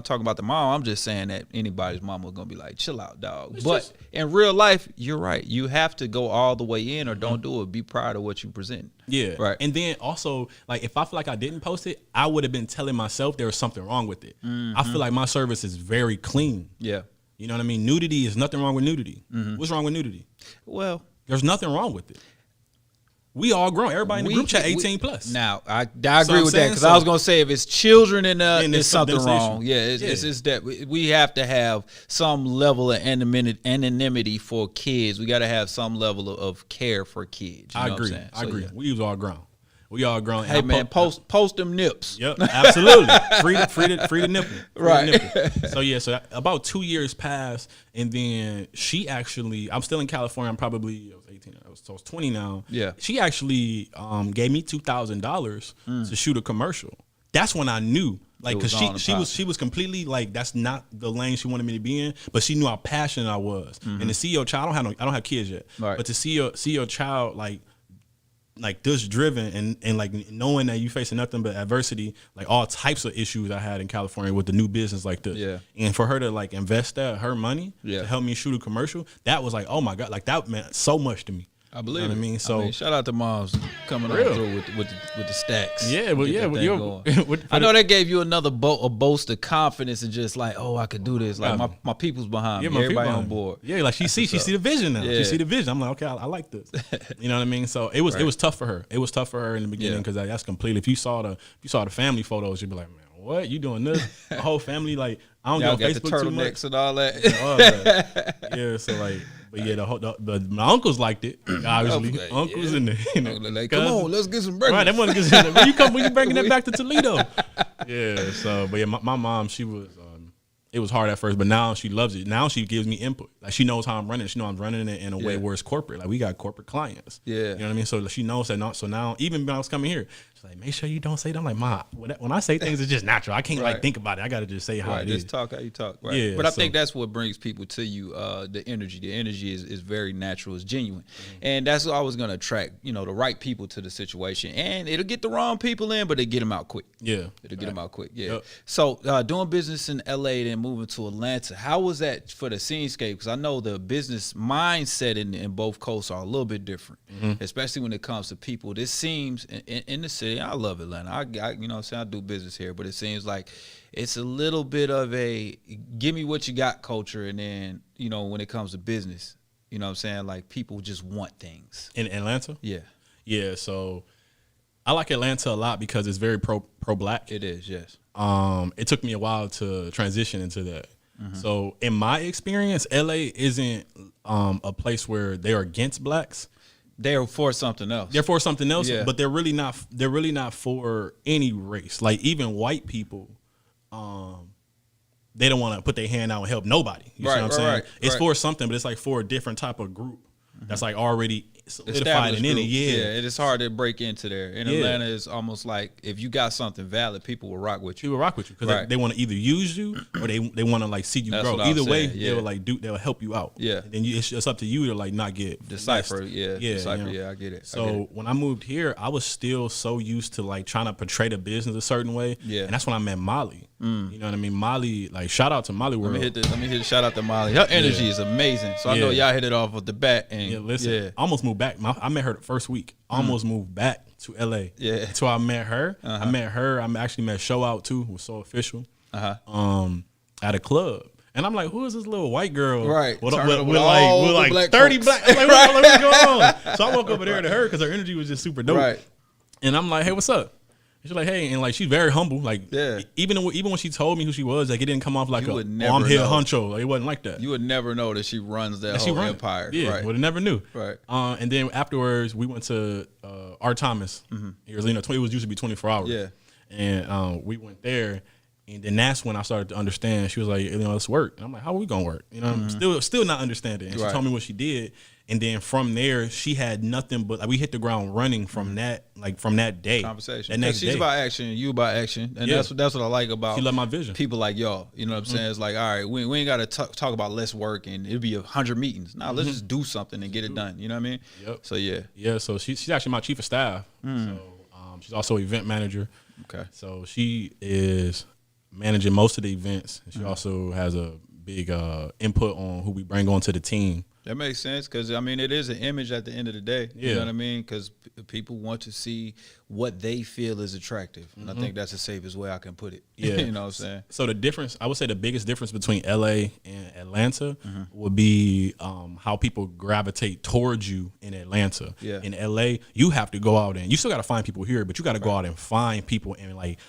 talk about the mom, I'm just saying that anybody's mama is gonna be like, chill out, dog. But in real life, you're right. You have to go all the way in or don't do it. Be proud of what you present. Yeah. Right. And then also, like, if I feel like I didn't post it, I would have been telling myself there was something wrong with it. I feel like my service is very clean. Yeah. You know what I mean? Nudity is nothing wrong with nudity. What's wrong with nudity? Well, there's nothing wrong with it. We all grown. Everybody in the group chat 18 plus. Now, I agree with that because I was going to say if it's children and there's something wrong. Yeah, it's that we have to have some level of anonymity for kids. We got to have some level of care for kids. You know agree. What I'm saying? I agree. Yeah. We was all grown. We all grown. Hey man, post them nips. Yep, absolutely. free the nipple. Right. The nipple. So about 2 years passed, and then she actually, I'm still in California. I was 18. I was 20 now. Yeah. She actually gave me $2,000 to shoot a commercial. That's when I knew, like, because she was completely like, that's not the lane she wanted me to be in, but she knew how passionate I was. And to see your child, I don't have kids yet, right. but to see your child like this driven and like knowing that you facing nothing but adversity, like all types of issues I had in California with the new business like this. Yeah. And for her to like invest her money to help me shoot a commercial, that was like, oh my God, like that meant so much to me. I believe you know what I mean? So shout out to moms coming on through with the stacks. Yeah, well, I know that gave you a boast of confidence and just like, oh, I could do this. Like my people's behind me. Everybody on board. Yeah, like she see the vision now. Yeah. She see the vision. I'm like, okay, I like this. You know what I mean? So it was tough for her. It was tough for her in the beginning because that's completely. If you saw the family photos, you'd be like, man, what you doing this? The whole family like I don't Y'all go on got Facebook the too much. turtlenecks and all that. Yeah, so like. But yeah, my uncles liked it. Obviously, uncles and like, come on, let's get some breakfast. Right, they want to get when you bringing that back to Toledo. Yeah, so but yeah, my mom, she was. It was hard at first, but now she loves it. Now she gives me input. Like she knows how I'm running. She knows I'm running it in a way where it's corporate. Like we got corporate clients. Yeah, you know what I mean. So she knows that. So now, even when I was coming here, she's like, make sure you don't say that. I'm like, Ma, when I say things, it's just natural. I can't like think about it. I got to just say how it is. Just talk how you talk. Right. Yeah, but I think that's what brings people to you. The energy. The energy is very natural. It's genuine, and that's always going to attract the right people to the situation. And it'll get the wrong people in, but they get them out quick. Yeah, it'll get them out quick. Yeah. Yep. So doing business in LA, then moving to Atlanta. How was that for the scenescape? Because I know the business mindset in both coasts are a little bit different, especially when it comes to people. This seems in the city. I love Atlanta. I I do business here, but it seems like it's a little bit of a give me what you got culture, and then when it comes to business, you know what I'm saying, like people just want things. In Atlanta? Yeah. So I like Atlanta a lot because it's very pro black. It is, yes. It took me a while to transition into that. So in my experience, LA isn't a place where they are against blacks. They're for something else. They're for something else, but they're really not. They're really not for any race. Like even white people, they don't want to put their hand out and help nobody. You see what I'm saying? Right, it's for something, but it's like for a different type of group that's like already solidified and in it. Yeah, it is hard to break into there. In Atlanta, it's almost like if you got something valid, people will rock with you. People rock with you because they want to either use you or they want to like see you grow. Either way, they will they'll help you out. Yeah, and it's up to you to like not get decipher. Decipher. Yeah, I get it. So when I moved here, I was still so used to like trying to portray the business a certain way. Yeah, and that's when I met Molly. You know what I mean? Molly, like shout out to Molly World. Let me hit shout out to Molly. Her energy is amazing. So I know y'all hit it off with the bat. And listen, I almost moved moved back. I met her the first week. Almost moved back to LA. Yeah. Until I met her. I met her. I actually met Show Out too. It was so official. At a club. And I'm like, who is this little white girl? Right. With like 30 black. I'm like, what's going on? So I walk over there to her because her energy was just super dope. Right. And I'm like, hey, what's up? She's like, hey, and like she's very humble. Like, even when she told me who she was, like it didn't come off like I'm here honcho. Like, it wasn't like that. You would never know that she runs that whole empire. Yeah, right. would have never knew. Right. And then afterwards, we went to R. Thomas. It was, it was used to be 24 hours. Yeah. And we went there, and then that's when I started to understand. She was like, let's work. And I'm like, how are we gonna work? I'm still not understanding. And she told me what she did. And then from there, she had nothing but like, we hit the ground running from that day. Conversation. That next she's day. about action, you about action, and that's what I like about. She loved my vision. People like y'all, you know what I'm saying? It's like, all right, we ain't got to talk about less work and it'll be 100 meetings. Nah, let's just do something and get it done. You know what I mean? Yep. So yeah. Yeah. So she's actually my chief of staff. So she's also event manager. Okay. So she is managing most of the events. She also has a big input on who we bring onto the team. That makes sense because, I mean, it is an image at the end of the day. Yeah. You know what I mean? Because people want to see what they feel is attractive. And I think that's the safest way I can put it. Yeah. You know what I'm saying? So the difference, I would say the biggest difference between LA and Atlanta would be how people gravitate towards you in Atlanta. Yeah. In LA, you have to go out and you still got to find people here, but you got to go out and find people and like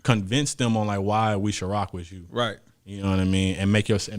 convince them on like why we should rock with you. Right. You know what I mean? And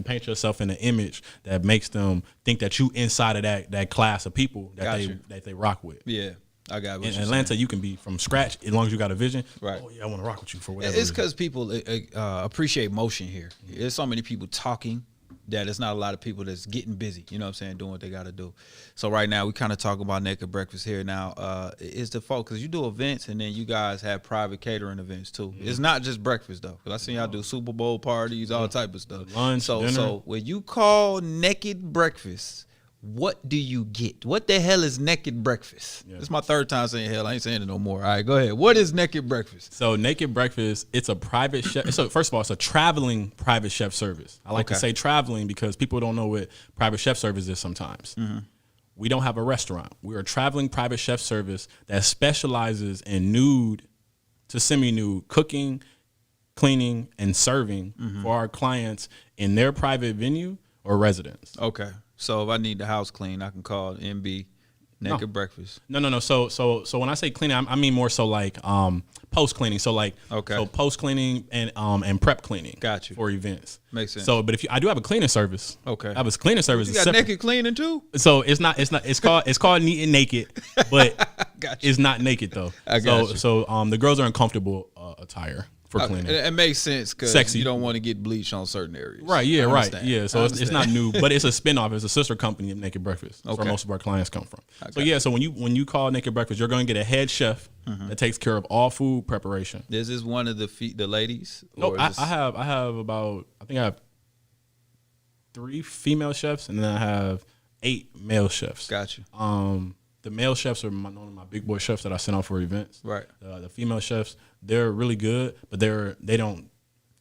paint yourself in an image that makes them think that you inside of that class of people that they rock with. Yeah. I got what in you're Atlanta, saying. you can be from scratch as long as you got a vision. Right. Oh yeah, I want to rock with you for whatever. It's because people appreciate motion here. There's so many people talking that it's not a lot of people that's getting busy. You know what I'm saying? Doing what they got to do. So right now we kind of talk about Naked Breakfast here. Now is the focus. You do events and then you guys have private catering events too. It's not just breakfast though. Cause I seen y'all do Super Bowl parties, all type of stuff. Lunch, dinner. So when you call Naked Breakfast, what do you get? What the hell is Naked Breakfast? Yeah. This is my third time saying hell. I ain't saying it no more. All right, go ahead. What is Naked Breakfast? So Naked Breakfast, it's a private chef. So first of all, it's a traveling private chef service. I like to say traveling because people don't know what private chef service is sometimes. We don't have a restaurant. We're a traveling private chef service that specializes in nude to semi-nude cooking, cleaning, and serving for our clients in their private venue or residence. Okay. So if I need the house clean, I can call MB Naked Breakfast. No. So when I say cleaning, I mean more so like post cleaning. So like so post cleaning and prep cleaning. Got you. For events. Makes sense. So but if I do have a cleaning service. Okay. I have a cleaning service. You got naked cleaning too? So it's called neat and naked, but it's not naked though. I got you. So the girls are in comfortable attire for cleaning. It makes sense because you don't want to get bleach on certain areas. Right, yeah, right. Yeah, so it's not new, but it's a spinoff. It's a sister company of Naked Breakfast. That's where most of our clients come from. So when you call Naked Breakfast, you're going to get a head chef that takes care of all food preparation. This is one of the ladies? No, I have about, I think I have 3 female chefs and then I have 8 male chefs. Gotcha. The male chefs are one of my big boy chefs that I send out for events. Right. The female chefs, they're really good, but they don't.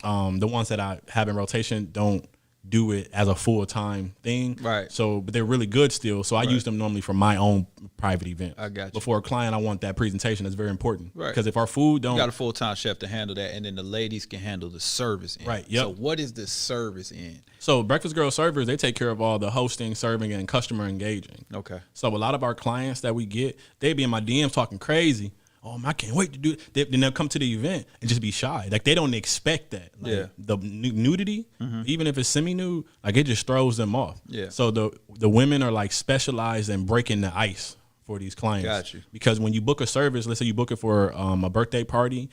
The ones that I have in rotation don't do it as a full-time thing. Right. So, but they're really good still. So I use them normally for my own private event. I got you. But for a client, I want that presentation. That's very important. Right. Because if our food don't, you got a full-time chef to handle that, and then the ladies can handle the service end. Right. Yep. So what is the service end? So Breakfast Girl servers, they take care of all the hosting, serving, and customer engaging. Okay. So a lot of our clients that we get, they be in my DMs talking crazy. Oh, man, I can't wait to do it. Then they'll come to the event and just be shy. Like, they don't expect that. Like, the nudity, even if it's semi-nude, like, it just throws them off. Yeah. So the women are, like, specialized in breaking the ice for these clients. Got you. Because when you book a service, let's say you book it for a birthday party,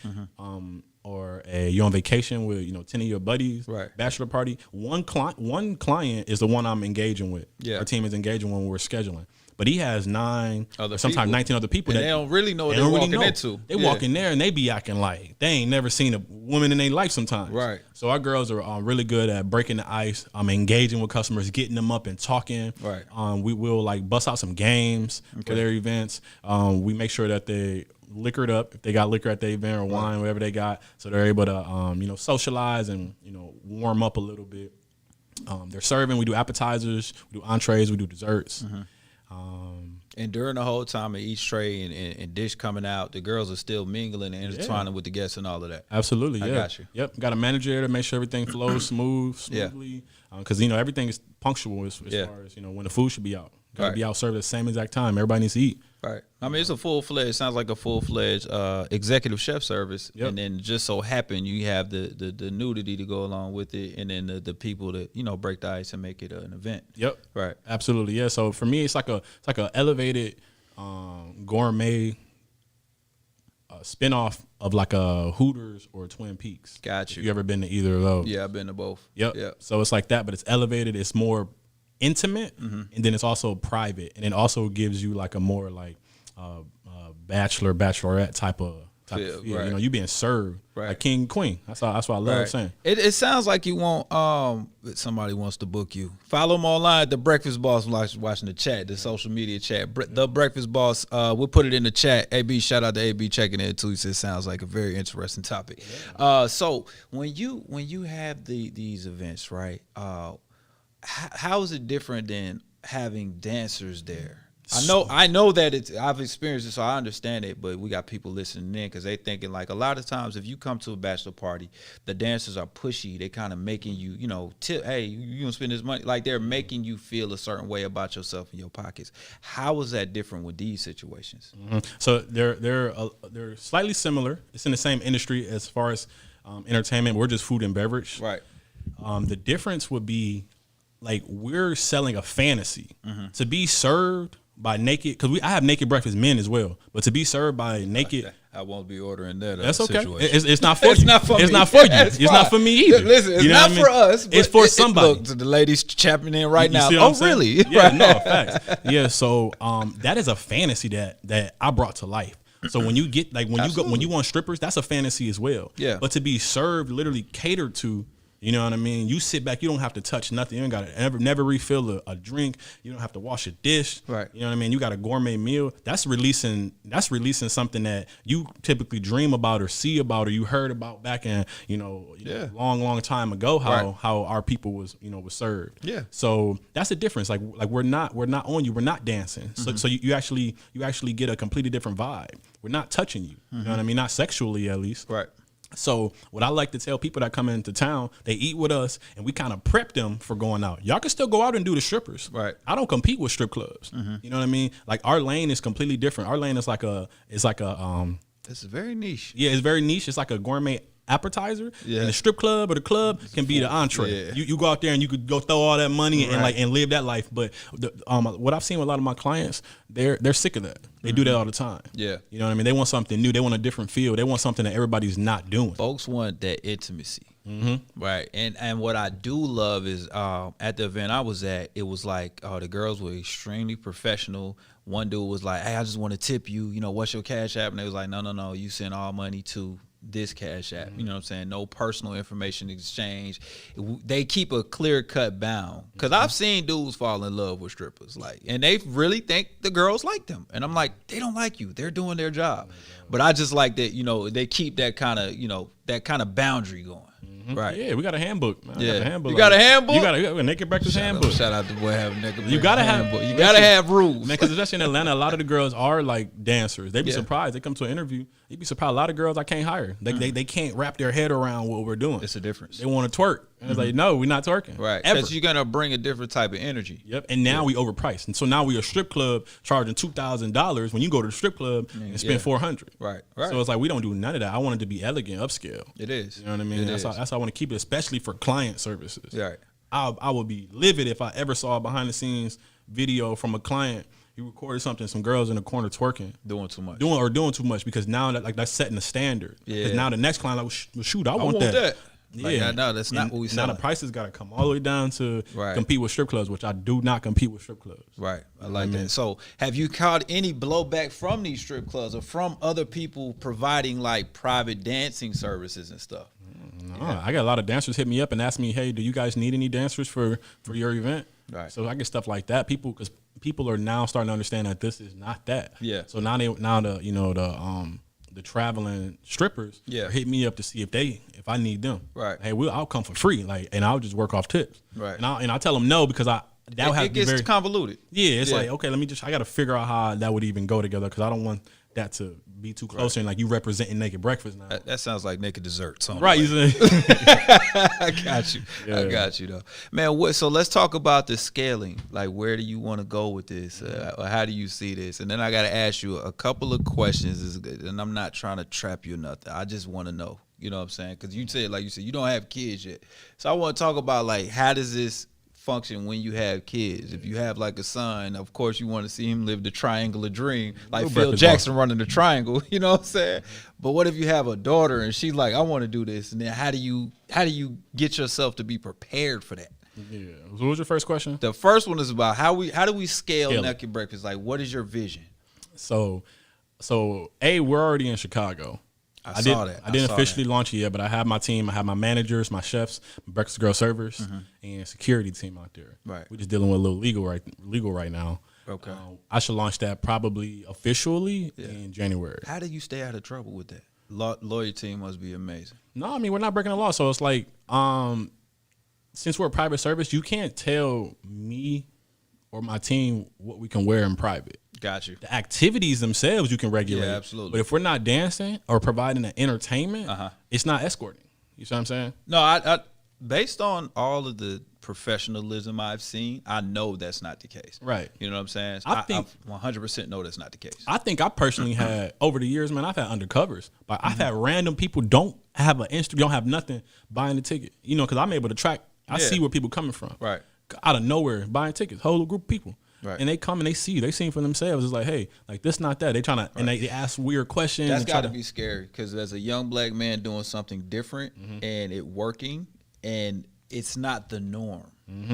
or you're on vacation with 10 of your buddies, right. Bachelor party. One client is the one I'm engaging with. Yeah. Our team is engaging when we're scheduling. But he has 9, sometimes people. 19 other people And that they don't really know what they're walking into. They walk in there and they be acting like they ain't never seen a woman in their life sometimes. Right. So our girls are really good at breaking the ice, engaging with customers, getting them up and talking. Right. We will like bust out some games for their events. We make sure that they liquored up if they got liquor at the event or wine, whatever they got, so they're able to socialize and warm up a little bit. They're serving. We do appetizers, we do entrees, we do desserts. And during the whole time of each tray and dish coming out, the girls are still mingling and intertwining with the guests and all of that. Absolutely, I got you. Yep, got a manager there to make sure everything flows smoothly. Because everything is punctual as far as when the food should be out. Got to be out served at the same exact time. Everybody needs to eat. Right. I mean, it's a sounds like a full-fledged executive chef service. Yep. And then just so happen you have the nudity to go along with it, and then the people that, break the ice and make it an event. Yep. Right. Absolutely. Yeah. So for me, it's like a elevated gourmet spinoff of like a Hooters or Twin Peaks. Got you. You ever been to either of those? Yeah, I've been to both. Yep. So it's like that, but it's elevated. It's more intimate, and then it's also private, and it also gives you like a more like bachelorette type of feel. Right. You being served like king queen. That's what I love saying. It sounds like you want somebody wants to book you. Follow them online at The Breakfast Boss. Watching the chat, the social media chat. The Breakfast Boss. We'll put it in the chat. AB, shout out to AB checking in too. He says sounds like a very interesting topic. So when you have these events, right? How is it different than having dancers there? I know that I've experienced it, so I understand it, but we got people listening in because they thinking like a lot of times if you come to a bachelor party, the dancers are pushy. They kind of making you, hey, you gonna spend this money. Like they're making you feel a certain way about yourself in your pockets. How is that different with these situations? Mm-hmm. So they're slightly similar. It's in the same industry as far as entertainment. We're just food and beverage. Right. The difference would be like we're selling a fantasy to be served by naked, because I have naked breakfast men as well, but to be served by naked, I won't be ordering that. That's okay. Situation. It's not for you. It's not for me. It's not for you. It's not for me either. Listen, it's not for us. But it's for somebody. Look, the ladies chapping in right now. Oh, really? Yeah, no, facts. Yeah, so that is a fantasy that I brought to life. So when you get when you want strippers, that's a fantasy as well. Yeah. But to be served, literally catered to. You know what I mean? You sit back, you don't have to touch nothing. You ain't got to never refill a drink. You don't have to wash a dish. Right. You know what I mean? You got a gourmet meal. That's releasing something that you typically dream about or see about or you heard about back in, long time ago how our people was served. Yeah. So that's the difference. Like we're not on you. We're not dancing. So you actually get a completely different vibe. We're not touching you. You know what I mean? Not sexually at least. Right. So what I like to tell people that come into town, they eat with us and we kind of prep them for going out. Y'all can still go out and do the strippers. Right. I don't compete with strip clubs. You know what I mean? Like our lane is completely different. Our lane is it's very niche. Yeah, it's very niche. It's like a gourmet appetizer. Yeah. And the strip club or the club can be the entree. Yeah. You go out there and you could go throw all that money and live that life. But what I've seen with a lot of my clients, they're sick of that. They do that all the time. Yeah. You know what I mean? They want something new. They want a different feel. They want something that everybody's not doing. Folks want that intimacy. Right. And what I do love is at the event I was at, it was like the girls were extremely professional. One dude was like, hey, I just want to tip you. What's your cash app? And they was like, no. You send all money to this cash app. You know what I'm saying? No personal information exchange. They keep a clear cut bound. Because I've seen dudes fall in love with strippers, and they really think the girls like them. And I'm like, they don't like you. They're doing their job. But I just like that, they keep that kind of boundary going. Right. Yeah, we got a handbook. Man. Yeah. Got a handbook. You got a handbook? You got a naked breakfast handbook. Shout out to boy having naked breakfast. You gotta handbook. have. You gotta have rules, man. Because especially in Atlanta, a lot of the girls are like dancers. They be surprised. They come to an interview. You'd be surprised. A lot of girls I can't hire. They can't wrap their head around what we're doing. It's a difference. They want to twerk. And it's like, no, we're not twerking. Right. Because you're gonna bring a different type of energy. Yep. And now we overpriced. And so now we a strip club charging $2,000 when you go to the strip club and spend $400. Right. So it's like we don't do none of that. I want it to be elegant, upscale. It is. You know what I mean? That's how I want to keep it, especially for client services. Right. I would be livid if I ever saw a behind the scenes video from a client. He recorded something, some girls in the corner twerking, doing too much, doing too much, because now that's setting the standard. Because now the next client well, shoot, I want that. Yeah, no, that's not what we said. Now the prices got to come all the way down to compete with strip clubs, which I do not compete with strip clubs. Right, I like that. So, have you caught any blowback from these strip clubs or from other people providing like private dancing services and stuff? No, I got a lot of dancers hit me up and ask me, "Hey, do you guys need any dancers for your event?" Right. So I get stuff like that. Because people are now starting to understand that this is not that. Yeah. So now the traveling strippers hit me up to see if I need them. Right. Hey, I'll come for free, and I'll just work off tips. Right. And I tell them no, because It gets convoluted. Yeah, it's like, okay, I got to figure out how that would even go together because I don't want that to be too close and like you representing naked breakfast now. That sounds like naked dessert. Right. I got you. Yeah. I got you though, man. So let's talk about the scaling. Like, where do you want to go with this? How do you see this? And then I got to ask you a couple of questions. And I'm not trying to trap you or nothing. I just want to know. You know what I'm saying? Because you said, you don't have kids yet. So I want to talk about like how does this function when you have kids. If you have like a son, of course you want to see him live the triangular dream, like Phil Jackson running the triangle, you know what I'm saying? But what if you have a daughter and she's like, I want to do this, and then how do you get yourself to be prepared for that? Yeah. So what was your first question? The first one is about how do we scale Naked Breakfast? Like, what is your vision? So we're already in Chicago. I didn't officially launch it yet, but I have my team. I have my managers, my chefs, my breakfast girl servers, and security team out there. Right. We're just dealing with a little legal right now. Okay. I should launch that probably officially in January. How do you stay out of trouble with that? Lawyer team must be amazing. No, I mean, we're not breaking the law. So it's like, since we're a private service, you can't tell me or my team what we can wear in private. Got you. The activities themselves you can regulate. Yeah, absolutely. But if we're not dancing or providing an entertainment, it's not escorting. You see what I'm saying? No, I based on all of the professionalism I've seen, I know that's not the case. Right. You know what I'm saying? I think 100% know that's not the case. I think I personally had over the years, man, I've had undercovers. But I've had random people don't have nothing buying the ticket. You know, because I'm able to track. I see where people coming from. Right. Out of nowhere, buying tickets, whole group of people. Right. And they come and they see for themselves. It's like, hey, like this, not that. They trying to, and they ask weird questions. That's got to be scary because as a young black man doing something different and it working, and it's not the norm.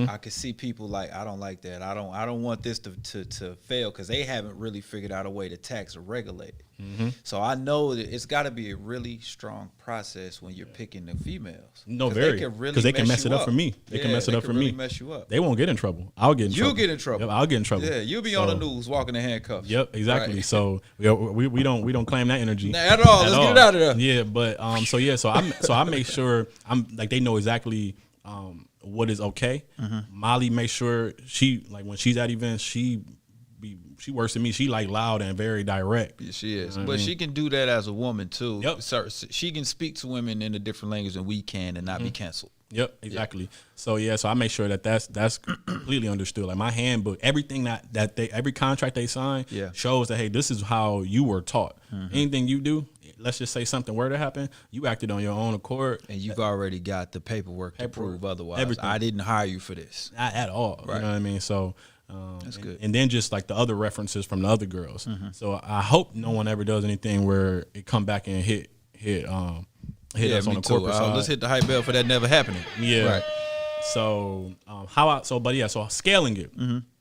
I could see people like, I don't like that. I don't want this to fail because they haven't really figured out a way to tax or regulate it. So I know that it's got to be a really strong process when you're picking the females. No, very, because they can mess it up for me. They can mess it up for me. Mess you up. They won't get in trouble. I'll get in trouble. You'll get in trouble. Yep, I'll get in trouble. Yeah, you'll be on the news walking in handcuffs. Yep, exactly. Right. So we don't claim that energy at all. Let's get it out of there. Yeah, but so I make sure I'm like they know exactly what is okay. Molly makes sure she, like, when she's at events, she works with me. She like loud and very direct. Yeah, she is. But she can do that as a woman too. Yep. So she can speak to women in a different language than we can and not be canceled. Yep, exactly. Yeah. So I make sure that's completely understood. Like my handbook, everything every contract they sign shows that, hey, this is how you were taught. Anything you do, let's just say something were to happen, you acted on your own accord. And you've already got the paperwork to prove otherwise. Everything. I didn't hire you for this. Not at all. Right. You know what I mean? So that's good. And then just like the other references from the other girls. So I hope no one ever does anything where it come back and hit us on the corporate side. Let's hit the hype bell for that never happening. Yeah. Right. So so scaling it.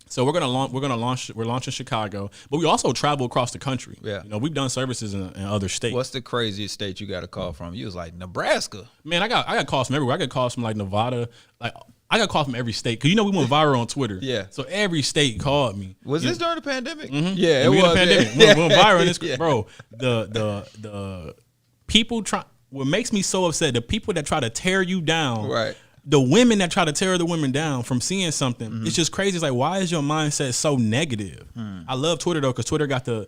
So we're launching Chicago, but we also travel across the country. Yeah. You know, we've done services in other states. What's the craziest state you got a call from? You was like Nebraska. Man, I got calls from everywhere. I got calls from like Nevada. Like I got calls from every state because we went viral on Twitter. Yeah. So every state called me. Was this during the pandemic? Yeah, it was. The pandemic. We went viral. Bro, the people try. What makes me so upset, the people that try to tear you down, right? The women that try to tear the women down from seeing something, it's just crazy. It's like, why is your mindset so negative? I love Twitter though, because Twitter got the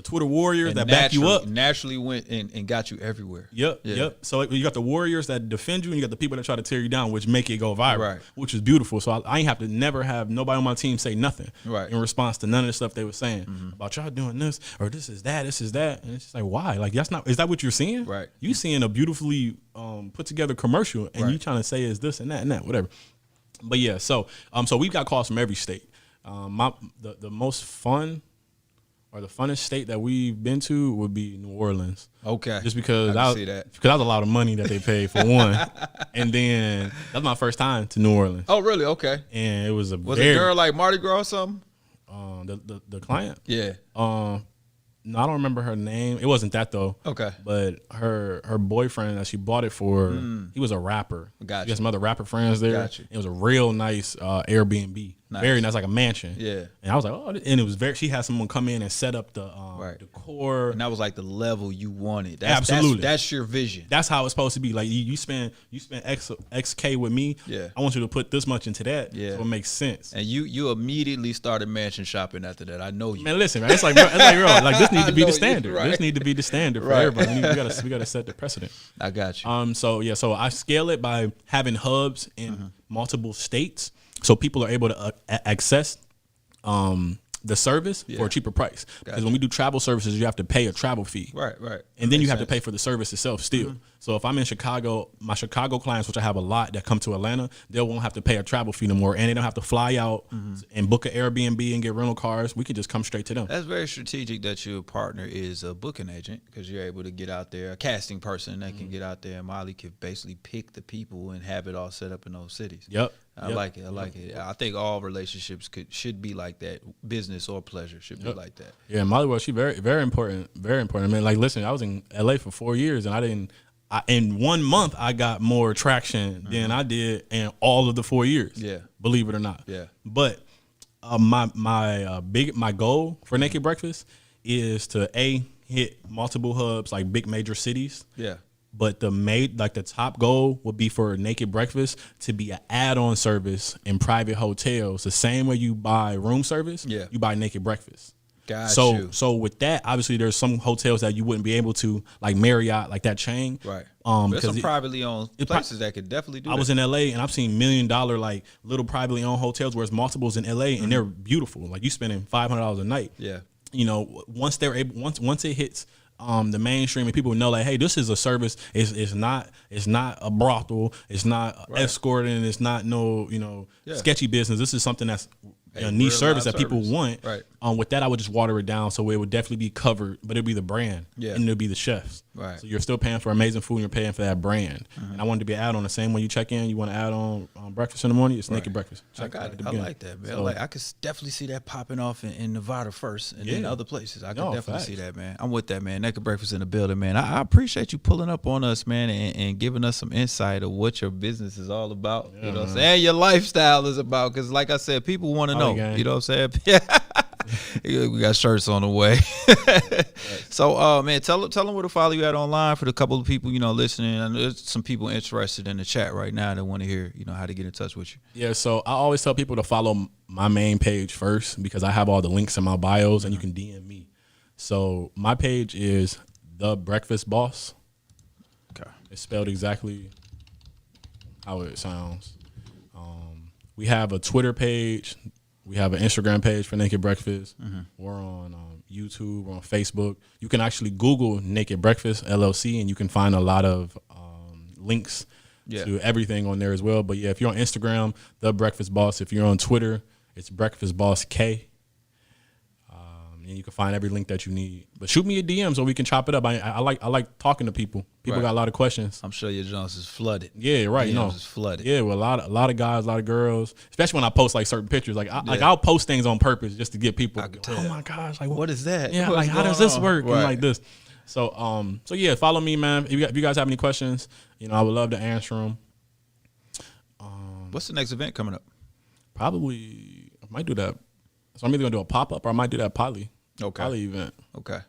Twitter warriors that back you up. Naturally went and got you everywhere. Yep. So you got the warriors that defend you, and you got the people that try to tear you down, which make it go viral, which is beautiful. So I ain't have to never have nobody on my team say nothing in response to none of the stuff they were saying about y'all doing this or this is that. And it's just like, why? Like is that what you're seeing? Right. You seeing a beautifully put together commercial, and you trying to say is this and that, whatever. But yeah, so we've got calls from every state. The most fun or the funnest state that we've been to would be New Orleans. Okay. Just because that was a lot of money that they paid for one, and then that's my first time to New Orleans. Oh, really? Okay. And it was a girl like Mardi Gras or something? The client. Yeah. No, I don't remember her name. It wasn't that though. Okay. But her boyfriend that she bought it for, he was a rapper. Gotcha. She got some other rapper friends there. Gotcha. It was a real nice Airbnb. very nice, like a mansion. Yeah. And I was like, oh, and it was she had someone come in and set up the decor. And that was like the level you wanted. Absolutely. That's your vision. That's how it's supposed to be. Like you spend XK with me. Yeah. I want you to put this much into that. Yeah. So it makes sense. And you immediately started mansion shopping after that. I know you. Man, listen, man. It's like, bro, like this needs to be the standard. Right. This need to be the standard for everybody. We gotta set the precedent. I got you. So I scale it by having hubs in multiple states, so people are able to access the service for a cheaper price. Because when we do travel services, you have to pay a travel fee. Right. And then you have to pay for the service itself still. So if I'm in Chicago, my Chicago clients, which I have a lot that come to Atlanta, they won't have to pay a travel fee no more. And they don't have to fly out and book an Airbnb and get rental cars. We could just come straight to them. That's very strategic that your partner is a booking agent, because you're able to get out there, a casting person that can get out there, and Molly could basically pick the people and have it all set up in those cities. Yep. I like it. I think all relationships should be like that. Business or pleasure should be like that. Yeah, Molly, well, she very, very important. Very important. I mean, like, listen, I was in LA for 4 years, and in 1 month I got more traction than I did in all of the 4 years. Yeah, believe it or not. Yeah, but my goal for Naked Breakfast is to hit multiple hubs, like big major cities. Yeah. But the top goal would be for Naked Breakfast to be an add-on service in private hotels, the same way you buy room service. Yeah. You buy Naked Breakfast. Got you. So with that, obviously there's some hotels that you wouldn't be able to, like Marriott, like that chain. Right. There's some privately owned places that could definitely do that. I was in LA and I've seen $1 million like little privately owned hotels where it's multiples in LA and they're beautiful. Like you spending $500 a night. Yeah. You know, once it hits the mainstream and people know, like, hey, this is a service. It's not a brothel. It's not escorting. It's not sketchy business. This is something that's a niche service that people want. Right. With that, I would just water it down so it would definitely be covered, but it'd be the brand. Yeah. And it'll be the chefs. Right. So you're still paying for amazing food and you're paying for that brand. And I wanted to be an add-on the same when you check in. You want to add on breakfast in the morning, it's Naked Breakfast. I got it. I like that, man. So, I could definitely see that popping off in Nevada first and then other places. I could definitely see that, man. I'm with that, man. Naked Breakfast in the building, man. I appreciate you pulling up on us, man, and giving us some insight of what your business is all about. You know what I'm saying? Your lifestyle is about, because like I said, people want to know. You know what I'm saying? Yeah. We got shirts on the way. So, man, tell them where to follow you at online for the couple of people, listening. And there's some people interested in the chat right now that want to hear, how to get in touch with you. Yeah, so I always tell people to follow my main page first because I have all the links in my bios and you can DM me. So my page is The Breakfast Boss. Okay. It's spelled exactly how it sounds. We have a Twitter page. We have an Instagram page for Naked Breakfast. We're on YouTube. We're on Facebook. You can actually Google Naked Breakfast LLC, and you can find a lot of links to everything on there as well. But yeah, if you're on Instagram, The Breakfast Boss. If you're on Twitter, it's Breakfast Boss K. And you can find every link that you need. But shoot me a DM so we can chop it up. I like talking to people. People got a lot of questions. I'm sure your Jones is flooded. Yeah, right. DMs is flooded. Yeah, well, a lot of guys, a lot of girls, especially when I post like certain pictures. Like I'll post things on purpose just to get people. Oh my gosh, like what is that? Yeah, like how does this work? And like this. So yeah, follow me, man. If you guys have any questions, I would love to answer them. What's the next event coming up? Probably I might do that. So I'm either gonna do a pop up or I might do that poly event. Okay.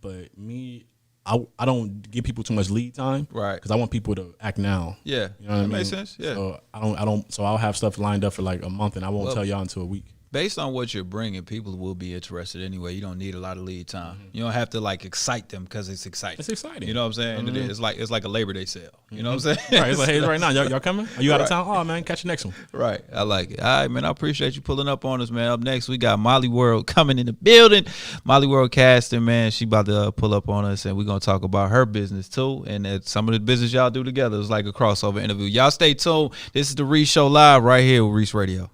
But me, I don't give people too much lead time, right? Because I want people to act now. Yeah, you know what I mean? Makes sense. Yeah. So I don't. So I'll have stuff lined up for like a month, and I won't tell y'all until a week. Based on what you're bringing, people will be interested anyway. You don't need a lot of lead time. You don't have to like excite them because it's exciting. It's exciting. You know what I'm saying? It's like a Labor Day sale. You know what I'm saying? Right. It's like, hey, right now, y'all coming? Are you out of town? Oh man, catch you next one. Right. I like it. All right, man. I appreciate you pulling up on us, man. Up next, we got Molly World coming in the building. Molly World casting, man. She about to pull up on us, and we're gonna talk about her business too, and some of the business y'all do together. It's like a crossover interview. Y'all stay tuned. This is the Reec Show live right here with Reec Radio.